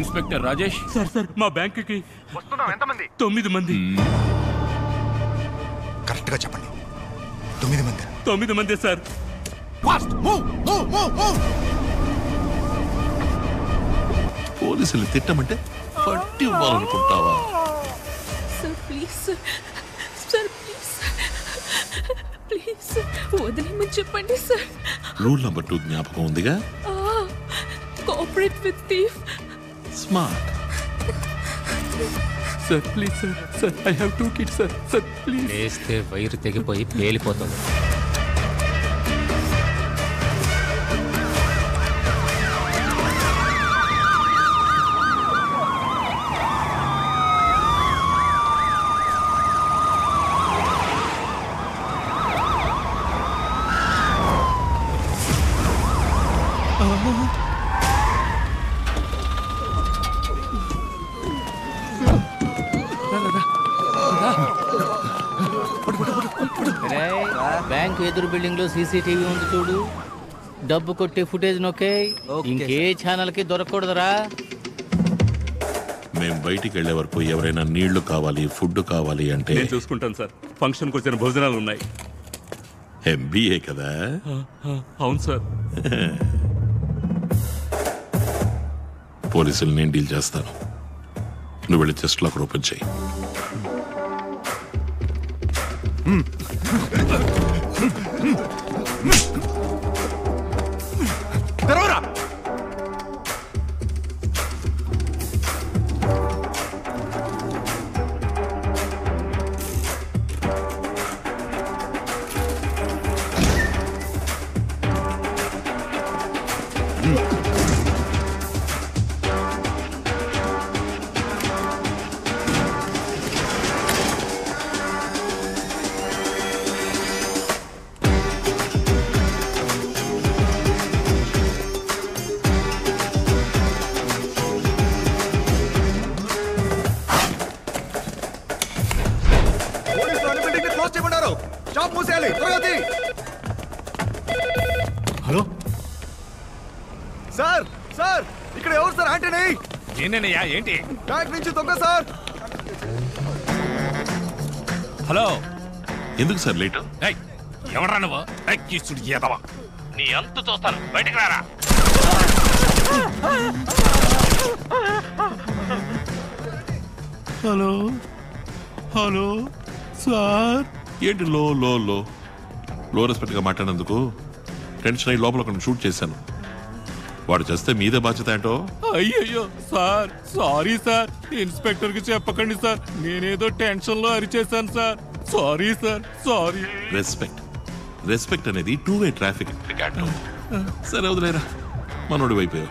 Inspector Rajesh. Sir మా బ్యాంకుకి వస్తున్నాం. ఎంతమంది? 9 మంది. కరెక్ట్ గా చెప్పండి. 9 మంది. 9 మంది సార్. పోలీసులు తిట్టమంటే పట్టి ఇవ్వాలనుకుంటావా? Sir please sir please please వదిలేమని చెప్పండి సార్. రూల్ నంబర్ 2 జ్ఞాపకం ఉందిగా? Cooperate with thief. Smart. Sir please sir I have 2 kids sir please. వేస్తే వైరు తెగిపోయి పేలిపోతుంది. బ్యాంక్ ఎదురు బిల్డింగ్ లో సీసీటీవీ ఉంది చూడు. డబ్బు కొట్టే ఫుటేజ్ నొక్కే. ఇంకే ఛానల్ కి దొరకకూడదురా. మేము బయటికి వెళ్లే వరకు ఎవరైనా నీళ్లు కావాలి, ఫుడ్ కావాలి అంటే నేను చూసుకుంటాను సార్. ఫంక్షన్కి వచ్చిన భోజనాలు ఉన్నాయి. ఎంబీఏ కదా? అవును సార్. పోలీసులు నేను డీల్ చేస్తాను. నువ్వు వెళ్ళి చెస్ట్ లాక్ ఓపెన్ చేయి. తెరవరా. Hello sir. సార్ ఇక్కడ ఎవరు సార్? ఆంటీని. ఏంటయ్యా? ఏంటి? బ్యాంక్ నుంచి దొంగ సార్. హలో. ఎందుకు సార్ లేట్? ఎవరా నువ్వు? ఎదవా నీ అంతు చూస్తాను. బయటకు రారా. Hello hello sir. ఏంటి లో లో లో లో రెస్పెక్ట్ గా మాట్లాడినందుకు టెన్షన్ అయ్యి లోపల ఒకరిని షూట్ చేశాను. వాడు చేస్తే మీదే బాధ్యత ఏంటో. అయ్యయ్యో సార్ సారీ సార్. ఇన్స్పెక్టర్ కి చెప్పకండి సార్. నేనేదో టెన్షన్ లో అరిచేశాను sir. Sorry sir sorry. Respect అనేది 2-way ట్రాఫిక్. సరే వదిలేరా. మనోడి వైపు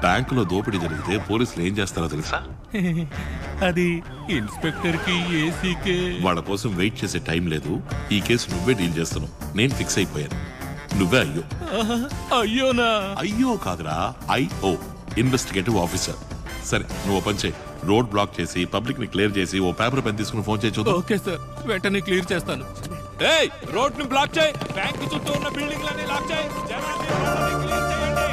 బ్యాంకులో దోపిడీ జరిగితే పోలీసులు ఏం చేస్తారో తెలుసా? అది ఇన్స్పెక్టర్ కి ఏసీకే. వాళ్ళ కోసం వెయిట్ చేసే టైం లేదు. ఈ కేసు నువ్వే డీల్ చేస్తున్నావు. నేను ఫిక్స్ అయిపోయాను. నువ్వే అయ్యో. అయ్యోనా? అయ్యో కాదురా, ఐఓ, ఇన్వెస్టిగేటివ్ ఆఫీసర్. సరే నువ్వు ఓపెన్ చేయి. రోడ్ బ్లాక్ చేసి పబ్లిక్ ని క్లియర్ చేసి ఓ పేపర్ పెన్ తీసుకుని ఫోన్ చేయి చూద్దాం. ఓకే సార్, వెంటనే క్లియర్ చేస్తాను. ఏయ్ రోడ్ ని బ్లాక్ చేయి. బ్యాంక్ చుట్టూ ఉన్న బిల్డింగ్ లన్నీ లాక్ చేయి. జనాన్ని క్లియర్ చేయండి.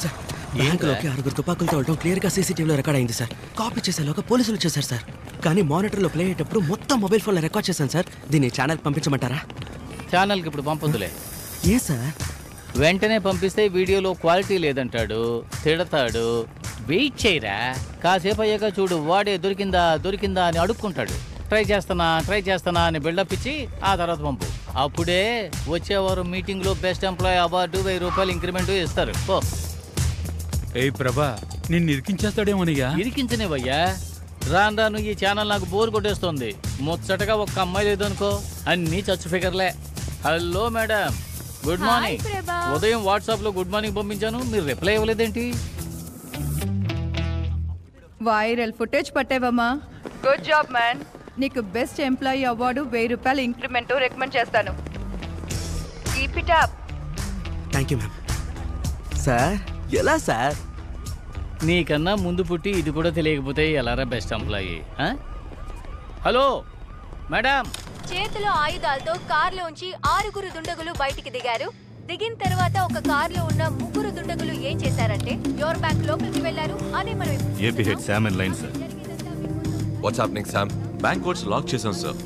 సార్ బ్యాంకులోకి 6 తుపాకులతో వెళ్ళడం క్లియర్ గా సీసీటీవీలో రికార్డ్ అయింది సార్. కాపీ చేసేలోగా పోలీసులు వచ్చేసారు సార్. కానీ మానిటర్లో ప్లే అయ్యేటప్పుడు మొత్తం మొబైల్ ఫోన్లో రికార్డ్ చేశాను సార్. దీన్ని ఛానల్ పంపించమంటారా? ఛానల్కి ఇప్పుడు పంపొద్దులే. ఏ సార్? వెంటనే పంపిస్తే వీడియోలో క్వాలిటీ లేదంటాడు, తిడతాడు. వెయిట్ చేయరా, కాసేపు అయ్యాక చూడు వాడే దొరికిందా దొరికిందా అని అడుక్కుంటాడు. ట్రై చేస్తానా అని బిల్డప్ ఇచ్చి ఆ తర్వాత పంపు. అప్పుడే వచ్చేవారు మీటింగ్లో బెస్ట్ ఎంప్లాయీ అవార్డు 1000 రూపాయలు ఇంక్రిమెంట్ ఇస్తారు. పో. ఏయ్ ప్రభా, నిన్ను ఇరికించేస్తాడేమోనయ్యా. ఇరికించనివయ్యా. రాను ఈ ఛానల్ నాకు బోర్ కొట్టేస్తుంది. ముచ్చటగా ఒక్క అమ్మాయి లేదనుకో, అన్నీ చచ్చు ఫిగర్లే. Hello madam, good morning. ఉదయం వాట్సాప్ లో గుడ్ మార్నింగ్ పంపించాను, మీరు రిప్లై ఇవ్వలేదేంటి? వైరల్ ఫుటేజ్ పట్టావమ్మా. Good job man. నీకు బెస్ట్ ఎంప్లాయీ అవార్డు, 1000 రూపాయలు ఇంక్రిమెంట్ రికమెండ్ చేస్తాను. Keep it up. Thank you ma'am. Sir ఎలా సార్? నీకన్నా ముందు పుట్టి ఇది కూడా తెలియకపోతే ఎలారా బెస్ట్ ఎంప్లాయీ? Hello madam. చేతిలో ఆయుధాలతో కారులోంచి 6 దుండగులు బయటికి దిగారు. దిగిన తర్వాత ఒక కారులో ఉన్న 3 దుండగులు ఏం చేశారంటే యోర్ బ్యాంక్ లోపలికి వెళ్లారు. అదే మనం AP head Sam and line sir. What's happening Sam? Bank codes lock చేశాం సార్.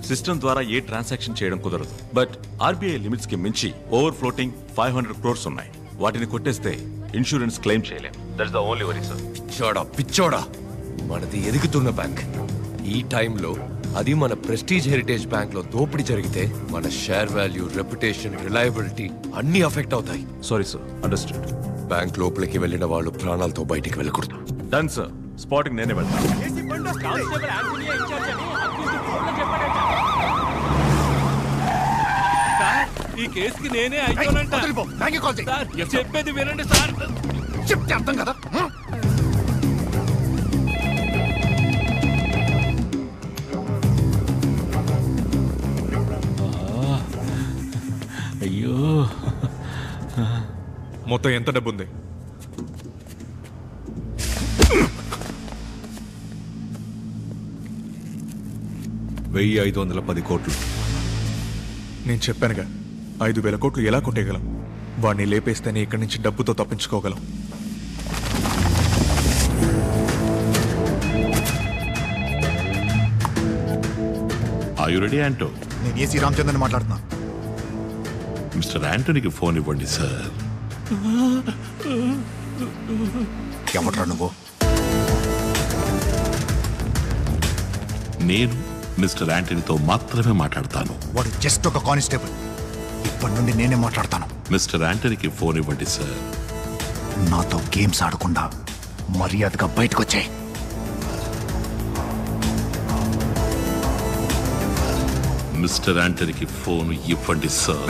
సిస్టమ్ ద్వారా ఏ ట్రాన్సాక్షన్ చేయడం కుదరదు. బట్ ఆర్బీఐ లిమిట్స్ కి మించి ఓవర్ ఫ్లోటింగ్ 500 crores ఉన్నాయి. వాటిని కొట్టేస్తే ఇన్సూరెన్స్ క్లెయిమ్ చేయలేం. That's the only worry sir. చోడా పిచ్చోడా, మనది ఎదుగుతున్న బ్యాంక్. ఈ టైంలో అది మన ప్రెస్టీజ్ హెరిటేజ్ బ్యాంక్ లో దోపిడీ జరిగితే మన షేర్ వాల్యూ, రెప్యుటేషన్, రిలయబిలిటీ అన్ని అఫెక్ట్ అవుతాయి. Sorry sir, understood. బ్యాంక్ లోపలికి వెళ్ళిన వాళ్ళు ప్రాణాలతో బయటికి వెళ్ళకూడదు. Done sir. స్పాటింగ్ నేనే వెళ్తాను. ఈ కేసుకి నేనే అయిపోనంట. సార్, చెప్పేది వినండి సార్. చెప్తే అర్థం కదా. అయ్యో, మొత్తం ఎంత డబ్బు ఉంది? $1,510 కోట్లు. నేను చెప్పానుగా, 5,000 కోట్లు ఎలా కొట్టేయగలం? వాడిని లేపేస్తేనే ఇక్కడి నుంచి డబ్బుతో తప్పించుకోగలం. Are you ready, Anto? నేను ఏసీ రామచంద్రని మాట్లాడుతున్నా. మిస్టర్ యాంటోనీకి ఫోన్ ఇవ్వండి సార్. ఎవట్రా నువ్వు? నేను మిస్టర్ యాంటనీతో మాత్రమే మాట్లాడతాను. వాడు జస్ట్ ఒక కానిస్టేబుల్. ఇప్పటి నుండి నేనే మాట్లాడతాను. మిస్టర్ యాంటనీకి ఫోన్ ఇవ్వండి సార్. నాతో గేమ్స్ ఆడకుండా మర్యాదగా బయటకు వచ్చాయి. మిస్టర్ యాంటనీకి ఫోన్ ఇవ్వండి సార్.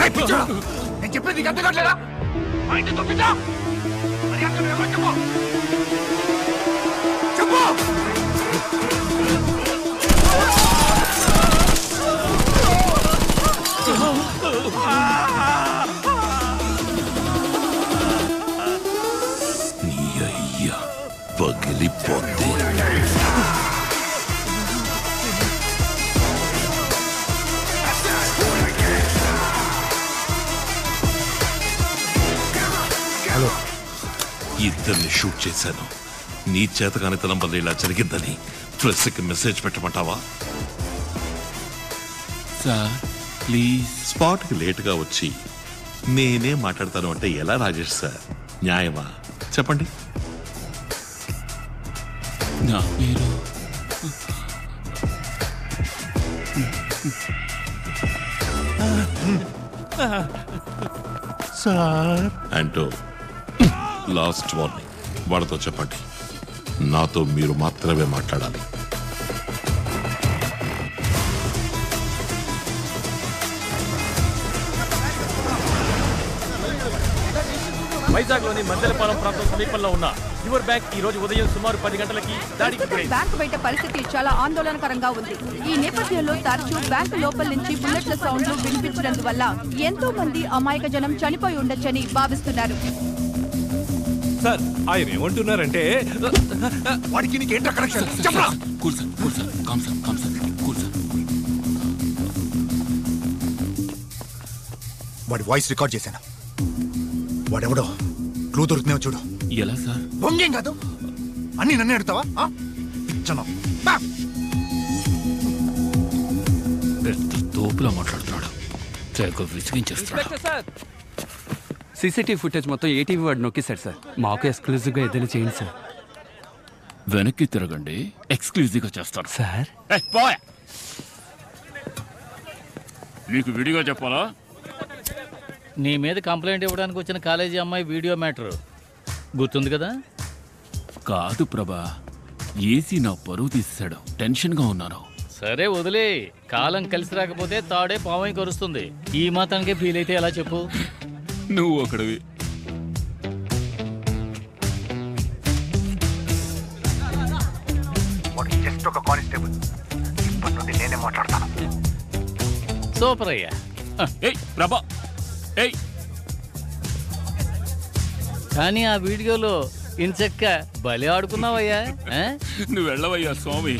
నేను చెప్పేది నీకు అర్థం కావట్లేదా? చెప్పు. నీ అయ్యా పగిలిపోతే ఇద్దరిని షూట్ చేశాను. నీ చేతకానితనం వల్ల ఇలా జరిగిందని ప్రెస్కి మెసేజ్ పెట్టమంటావా? Sir please. స్పాట్కి లేటుగా వచ్చి నేనే మాట్లాడతాను అంటే ఎలా రాజేష్ సార్? న్యాయమా చెప్పండి? నా పేరు సార్. అంటో లాస్ట్ వార్నింగ్, వాడితో చెప్పండి నాతో మీరు మాత్రమే మాట్లాడాలి. వైజాగ్ లోని మద్దెలపాలెం ప్రాంతం సమీపంలో ఉన్న యువర్ బ్యాంక్ ఈ రోజు ఉదయం సుమారు 10 గంటలకి బ్యాంకు బయట పరిస్థితి చాలా ఆందోళనకరంగా ఉంది. ఈ నేపథ్యంలో తరచూ బ్యాంకు లోపల నుంచి బుల్లెట్ల సౌండ్లు వినిపించడందువల్ల ఎంతో మంది అమాయక జనం చనిపోయి ఉండొచ్చని భావిస్తున్నారు. సార్ ఆయన ఏమంటున్నారంటే వాడికి నీకేంట్రా కనెక్షన్? చెప్పరా. Cool sir, cool sir, calm sir, calm sir, cool sir. వాడి వాయిస్ రికార్డ్ చేశాను. వాడెవడో క్లూ దొరుకుతున్నావు చూడు. ఎలా సార్? బొంగేం కాదు, అన్ని నన్నే అడుగుతావా? పెద్ద తోపులా మాట్లాడుతున్నాడు, తెగ విసిగించేస్తున్నాడు. సీసీటీవీ ఫుటేజ్ మొత్తం ఏటీవీ వాడు నొక్కేశాడు సార్. మాకు ఎక్స్క్లూజివ్గా ఏదైనా చేయండి సార్. వెనక్కి తిరగండి, ఎక్స్క్లూజివ్గా చేస్తారు సార్. మీకు విడిగా చెప్పాలా? నీ మీద కంప్లైంట్ ఇవ్వడానికి వచ్చిన కాలేజీ అమ్మాయి వీడియో మ్యాటర్ గుర్తుంది కదా? కాదు ప్రభా, ఏసీ నా పరువు తీసేశాడు, టెన్షన్గా ఉన్నాను. సరే వదిలే, కాలం కలిసి రాకపోతే తాడే పావై కరుస్తుంది. ఈ మాత్రానికే ఫీల్ అయితే ఎలా చెప్పు? నువ్వు ఒకడివి. జస్ట్ ఒక కానిస్టేబుల్. ఇప్పటి నుండి నేనే మాట్లాడతాను. సూపర్ అయ్యా. ఏయ్ ప్రభా, ఏయ్. కానీ ఆ వీడియోలో ఇంచక్క భలే ఆడుకున్నావయ్యా. నువ్వు వెళ్ళవయ్యా స్వామి.